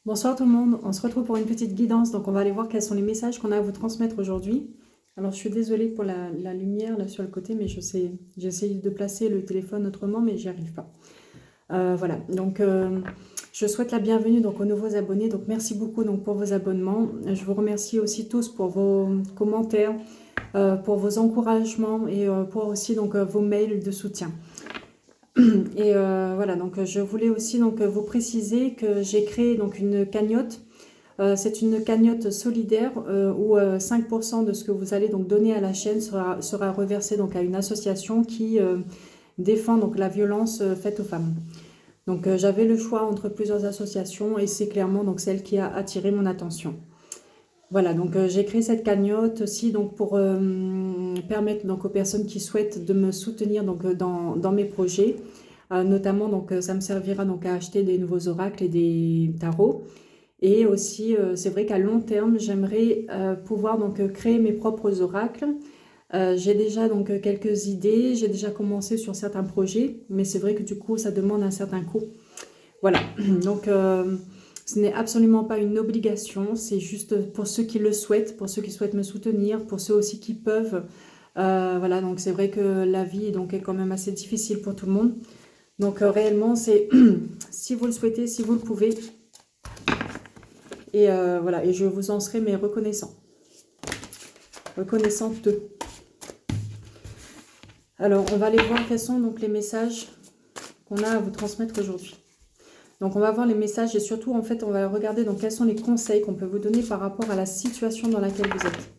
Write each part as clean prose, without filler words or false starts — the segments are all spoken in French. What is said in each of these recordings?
Bonsoir tout le monde, on se retrouve pour une petite guidance, donc on va aller voir quels sont les messages qu'on a à vous transmettre aujourd'hui. Alors je suis désolée pour la lumière là sur le côté, mais j'essaye de placer le téléphone autrement, mais j'y arrive pas. Voilà, donc je souhaite la bienvenue donc aux nouveaux abonnés, donc merci beaucoup donc pour vos abonnements. Je vous remercie aussi tous pour vos commentaires, pour vos encouragements et pour aussi donc vos mails de soutien. Et voilà, donc je voulais aussi donc vous préciser que j'ai créé donc une cagnotte. C'est une cagnotte solidaire où 5% de ce que vous allez donc donner à la chaîne sera reversé donc à une association qui défend donc la violence faite aux femmes. Donc j'avais le choix entre plusieurs associations et c'est clairement donc celle qui a attiré mon attention. Voilà, donc j'ai créé cette cagnotte aussi donc pour permettre donc aux personnes qui souhaitent de me soutenir donc dans mes projets. Notamment donc ça me servira donc à acheter des nouveaux oracles et des tarots. Et aussi, c'est vrai qu'à long terme, j'aimerais pouvoir donc créer mes propres oracles. J'ai déjà donc quelques idées, j'ai déjà commencé sur certains projets, mais c'est vrai que du coup, ça demande un certain coût. Voilà, donc ce n'est absolument pas une obligation, c'est juste pour ceux qui le souhaitent, pour ceux qui souhaitent me soutenir, pour ceux aussi qui peuvent. Voilà, donc c'est vrai que la vie donc, est quand même assez difficile pour tout le monde. Donc réellement, c'est si vous le souhaitez, si vous le pouvez, et voilà, et je vous en serai mais reconnaissant. Reconnaissante. Alors, on va aller voir quels sont donc les messages qu'on a à vous transmettre aujourd'hui. Donc, on va voir les messages et surtout, en fait, on va regarder donc quels sont les conseils qu'on peut vous donner par rapport à la situation dans laquelle vous êtes.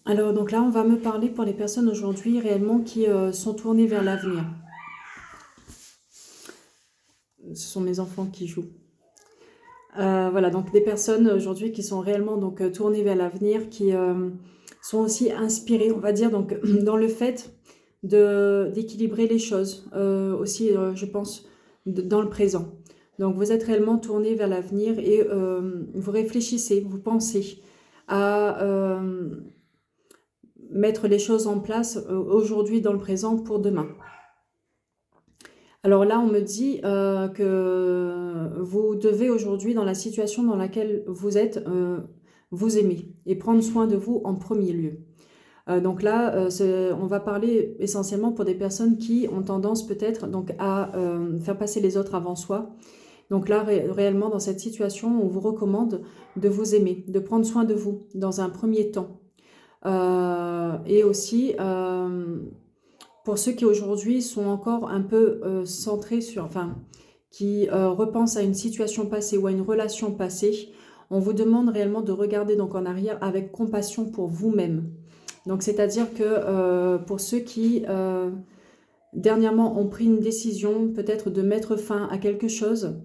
Alors, donc là, on va me parler pour les personnes aujourd'hui réellement qui sont tournées vers l'avenir. Ce sont mes enfants qui jouent. Voilà, donc des personnes aujourd'hui qui sont réellement donc tournées vers l'avenir, qui sont aussi inspirées, on va dire, donc dans le fait d'équilibrer les choses, aussi, je pense, dans le présent. Donc vous êtes réellement tourné vers l'avenir et vous réfléchissez, vous pensez à mettre les choses en place aujourd'hui dans le présent pour demain. Alors là, on me dit que vous devez aujourd'hui, dans la situation dans laquelle vous êtes, vous aimer et prendre soin de vous en premier lieu. Donc là, on va parler essentiellement pour des personnes qui ont tendance peut-être donc à faire passer les autres avant soi. Donc là, réellement, dans cette situation, on vous recommande de vous aimer, de prendre soin de vous dans un premier temps. Et aussi, pour ceux qui aujourd'hui sont encore un peu centrés sur, enfin, qui repensent à une situation passée ou à une relation passée, on vous demande réellement de regarder donc en arrière avec compassion pour vous-même. Donc c'est-à-dire que pour ceux qui dernièrement ont pris une décision peut-être de mettre fin à quelque chose,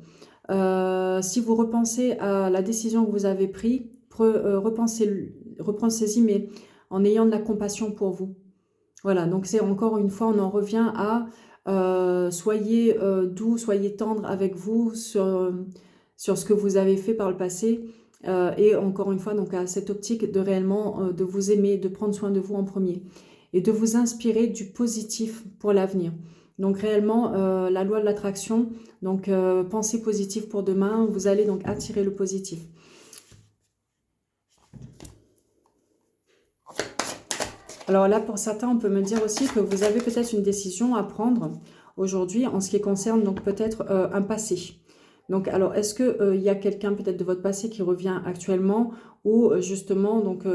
si vous repensez à la décision que vous avez prise, repensez-y mais en ayant de la compassion pour vous. Voilà, donc c'est encore une fois, on en revient à soyez doux, soyez tendre avec vous sur ce que vous avez fait par le passé. Et encore une fois, donc à cette optique de réellement de vous aimer, de prendre soin de vous en premier et de vous inspirer du positif pour l'avenir. Donc réellement, la loi de l'attraction, donc pensée positive pour demain, vous allez donc attirer le positif. Alors là, pour certains, on peut me dire aussi que vous avez peut-être une décision à prendre aujourd'hui en ce qui concerne donc peut-être un passé. Donc, alors, est-ce que il y a quelqu'un peut-être de votre passé qui revient actuellement ou justement, donc,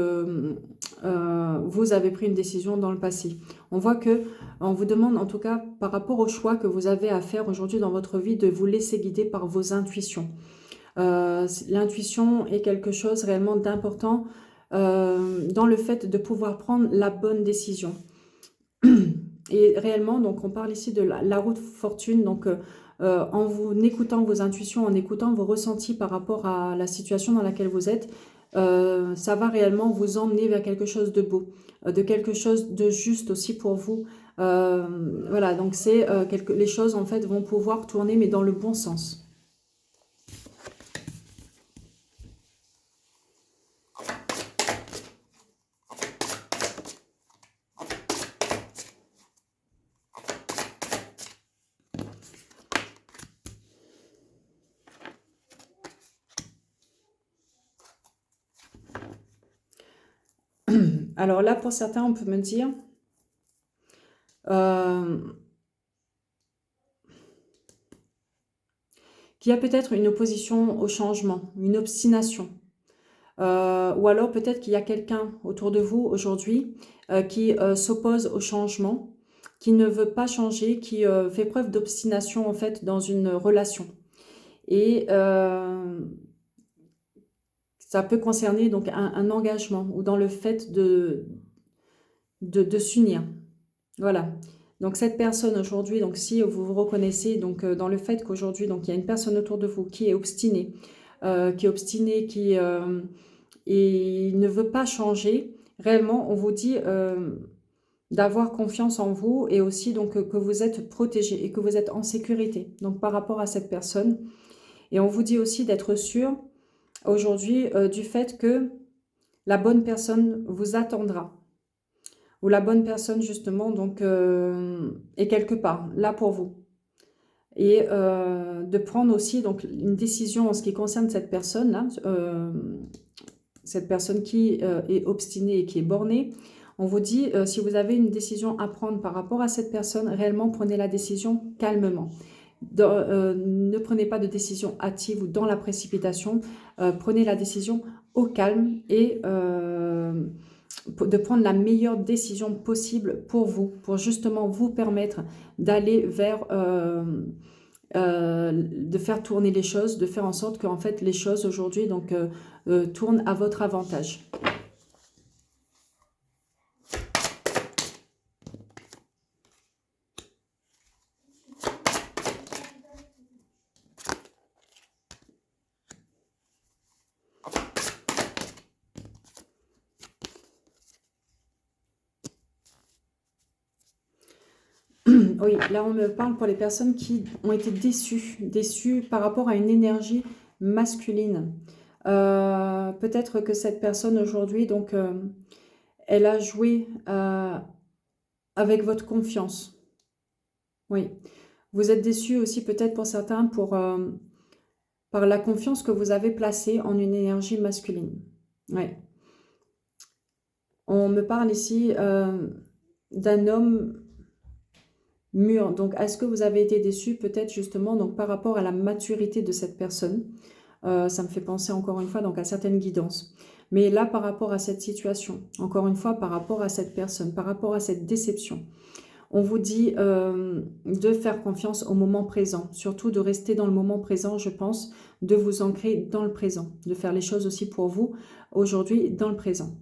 vous avez pris une décision dans le passé? On voit que on vous demande, en tout cas, par rapport au choix que vous avez à faire aujourd'hui dans votre vie, de vous laisser guider par vos intuitions. L'intuition est quelque chose réellement d'important dans le fait de pouvoir prendre la bonne décision. Et réellement, donc, on parle ici de la route fortune, donc en vous écoutant vos intuitions, en écoutant vos ressentis par rapport à la situation dans laquelle vous êtes, ça va réellement vous emmener vers quelque chose de beau, de quelque chose de juste aussi pour vous. Voilà, donc c'est les choses en fait vont pouvoir tourner, mais dans le bon sens. Alors là, pour certains, on peut me dire, qu'il y a peut-être une opposition au changement, une obstination. Ou alors peut-être qu'il y a quelqu'un autour de vous aujourd'hui qui s'oppose au changement, qui ne veut pas changer, qui fait preuve d'obstination en fait dans une relation. Et ça peut concerner donc un engagement ou dans le fait de s'unir. Voilà. Donc cette personne aujourd'hui, donc si vous vous reconnaissez donc dans le fait qu'aujourd'hui donc il y a une personne autour de vous qui est obstinée, qui et ne veut pas changer, réellement on vous dit d'avoir confiance en vous et aussi donc que vous êtes protégé et que vous êtes en sécurité donc par rapport à cette personne. Et on vous dit aussi d'être sûr aujourd'hui du fait que la bonne personne vous attendra. Ou la bonne personne justement donc est quelque part là pour vous. Et de prendre aussi donc une décision en ce qui concerne cette personne là, cette personne qui est obstinée et qui est bornée. On vous dit si vous avez une décision à prendre par rapport à cette personne, réellement prenez la décision calmement. Ne prenez pas de décision hâtive ou dans la précipitation, prenez la décision au calme et de prendre la meilleure décision possible pour vous, pour justement vous permettre d'aller vers, de faire tourner les choses, de faire en sorte que en fait, les choses aujourd'hui donc, tournent à votre avantage. Oui, là on me parle pour les personnes qui ont été déçues par rapport à une énergie masculine. Peut-être que cette personne aujourd'hui, donc, elle a joué avec votre confiance. Oui, vous êtes déçus aussi peut-être pour certains par la confiance que vous avez placée en une énergie masculine. Oui. On me parle ici d'un homme mûr. Donc, est-ce que vous avez été déçu peut-être justement donc, par rapport à la maturité de cette personne? Ça me fait penser encore une fois donc, à certaines guidances. Mais là, par rapport à cette situation, encore une fois, par rapport à cette personne, par rapport à cette déception, on vous dit de faire confiance au moment présent, surtout de rester dans le moment présent, je pense, de vous ancrer dans le présent, de faire les choses aussi pour vous aujourd'hui dans le présent.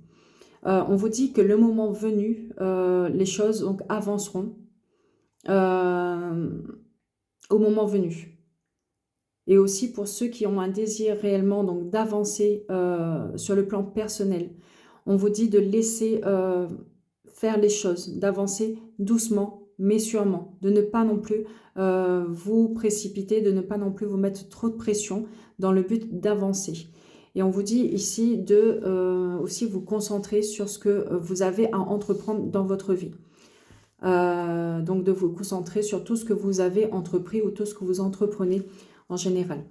On vous dit que le moment venu, les choses donc, avanceront au moment venu. Et aussi pour ceux qui ont un désir réellement donc d'avancer sur le plan personnel, on vous dit de laisser faire les choses, d'avancer doucement mais sûrement, de ne pas non plus vous précipiter, de ne pas non plus vous mettre trop de pression dans le but d'avancer. Et on vous dit ici de aussi vous concentrer sur ce que vous avez à entreprendre dans votre vie. Donc de vous concentrer sur tout ce que vous avez entrepris ou tout ce que vous entreprenez en général.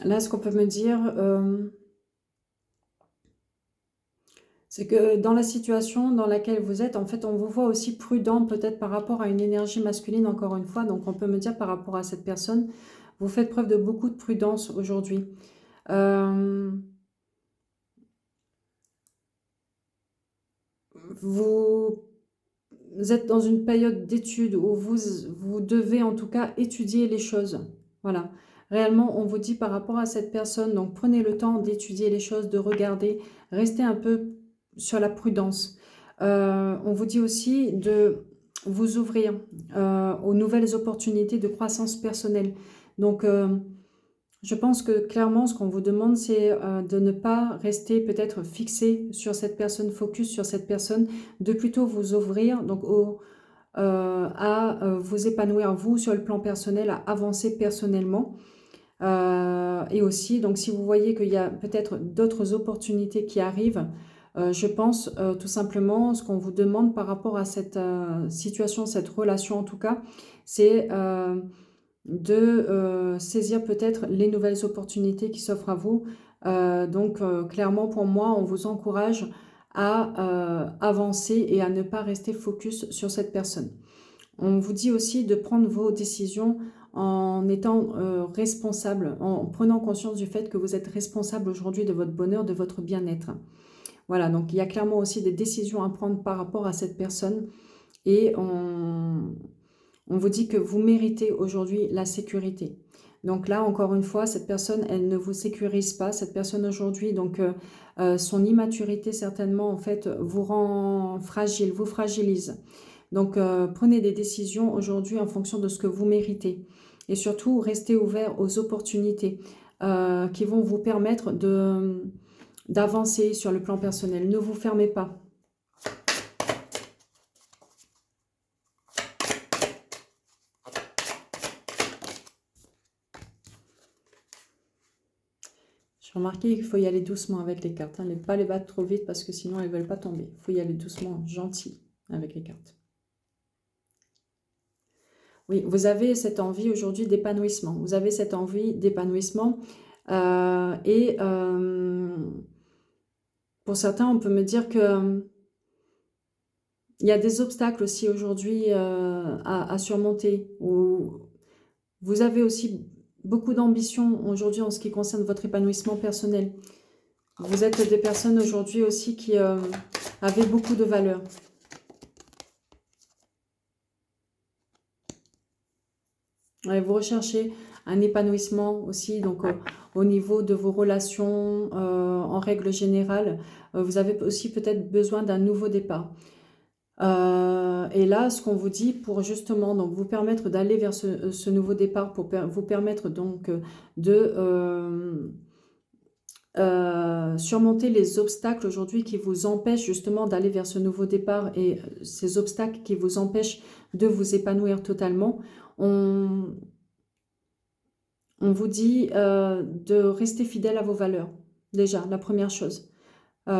Là, ce qu'on peut me dire, c'est que dans la situation dans laquelle vous êtes, en fait, on vous voit aussi prudent peut-être par rapport à une énergie masculine, encore une fois. Donc, on peut me dire par rapport à cette personne, vous faites preuve de beaucoup de prudence aujourd'hui. Vous êtes dans une période d'études où vous devez en tout cas étudier les choses. Voilà. Réellement, on vous dit par rapport à cette personne, donc prenez le temps d'étudier les choses, de regarder, restez un peu sur la prudence. On vous dit aussi de vous ouvrir aux nouvelles opportunités de croissance personnelle. Donc, je pense que clairement, ce qu'on vous demande, c'est de ne pas rester peut-être fixé sur cette personne, focus sur cette personne, de plutôt vous ouvrir donc à vous épanouir, vous, sur le plan personnel, à avancer personnellement. Et aussi, donc si vous voyez qu'il y a peut-être d'autres opportunités qui arrivent, je pense tout simplement, ce qu'on vous demande par rapport à cette situation, cette relation en tout cas, c'est de saisir peut-être les nouvelles opportunités qui s'offrent à vous. Donc clairement pour moi, on vous encourage à avancer et à ne pas rester focus sur cette personne. On vous dit aussi de prendre vos décisions en étant responsable, en prenant conscience du fait que vous êtes responsable aujourd'hui de votre bonheur, de votre bien-être. Voilà, donc il y a clairement aussi des décisions à prendre par rapport à cette personne et on vous dit que vous méritez aujourd'hui la sécurité. Donc là, encore une fois, cette personne, elle ne vous sécurise pas. Cette personne aujourd'hui, donc son immaturité certainement, en fait, vous rend fragile, vous fragilise. Donc prenez des décisions aujourd'hui en fonction de ce que vous méritez. Et surtout, restez ouvert aux opportunités qui vont vous permettre d'avancer sur le plan personnel. Ne vous fermez pas. J'ai remarqué qu'il faut y aller doucement avec les cartes. Hein. Ne pas les battre trop vite parce que sinon elles ne veulent pas tomber. Il faut y aller doucement, gentil avec les cartes. Oui, vous avez cette envie aujourd'hui d'épanouissement. Vous avez cette envie d'épanouissement. Pour certains, on peut me dire que il y a des obstacles aussi aujourd'hui à surmonter. Vous avez aussi beaucoup d'ambition aujourd'hui en ce qui concerne votre épanouissement personnel. Vous êtes des personnes aujourd'hui aussi qui avaient beaucoup de valeur. Ouais, vous recherchez un épanouissement aussi, donc au niveau de vos relations en règle générale. Vous avez aussi peut-être besoin d'un nouveau départ. Et là, ce qu'on vous dit pour justement donc, vous permettre d'aller vers ce nouveau départ, pour vous permettre donc de surmonter les obstacles aujourd'hui qui vous empêchent justement d'aller vers ce nouveau départ et ces obstacles qui vous empêchent de vous épanouir totalement, on vous dit de rester fidèle à vos valeurs. Déjà, la première chose.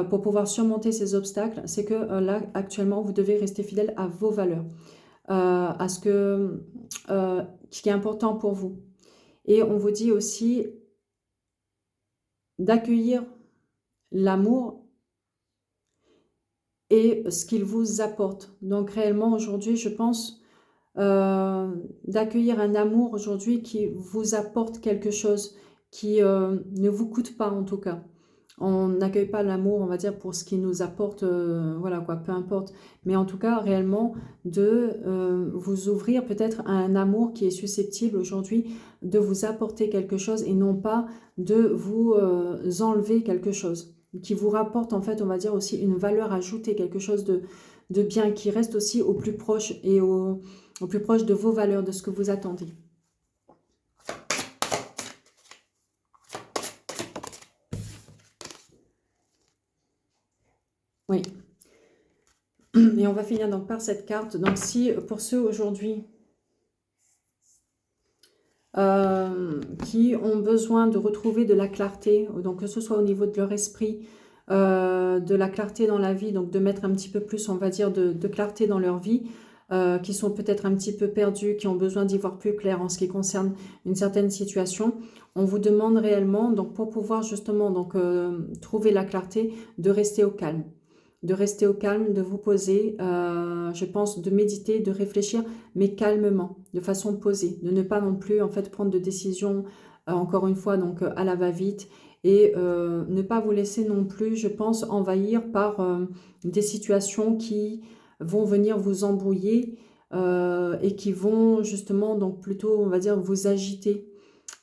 Pour pouvoir surmonter ces obstacles, c'est que là, actuellement, vous devez rester fidèle à vos valeurs, à ce qui est important pour vous. Et on vous dit aussi d'accueillir l'amour et ce qu'il vous apporte. Donc réellement, aujourd'hui, je pense d'accueillir un amour aujourd'hui qui vous apporte quelque chose, qui ne vous coûte pas en tout cas. On n'accueille pas l'amour, on va dire, pour ce qui nous apporte, voilà quoi, peu importe. Mais en tout cas, réellement, de vous ouvrir peut-être à un amour qui est susceptible aujourd'hui de vous apporter quelque chose et non pas de vous enlever quelque chose. Qui vous rapporte en fait, on va dire aussi une valeur ajoutée, quelque chose de bien, qui reste aussi au plus proche et au plus proche de vos valeurs, de ce que vous attendez. Oui. Et on va finir donc par cette carte. Donc si pour ceux aujourd'hui qui ont besoin de retrouver de la clarté, donc que ce soit au niveau de leur esprit, de la clarté dans la vie, donc de mettre un petit peu plus, on va dire, de clarté dans leur vie, qui sont peut-être un petit peu perdus, qui ont besoin d'y voir plus clair en ce qui concerne une certaine situation. On vous demande réellement, donc pour pouvoir justement donc, trouver la clarté, de rester au calme. De rester au calme, de vous poser, je pense, de méditer, de réfléchir, mais calmement, de façon posée, de ne pas non plus en fait prendre de décisions, encore une fois, donc à la va-vite, et ne pas vous laisser non plus, je pense, envahir par des situations qui vont venir vous embrouiller et qui vont justement donc plutôt, on va dire, vous agiter.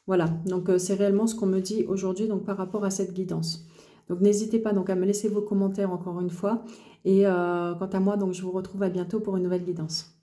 Voilà, donc c'est réellement ce qu'on me dit aujourd'hui donc par rapport à cette guidance. Donc n'hésitez pas donc à me laisser vos commentaires encore une fois. Et quant à moi, donc je vous retrouve à bientôt pour une nouvelle guidance.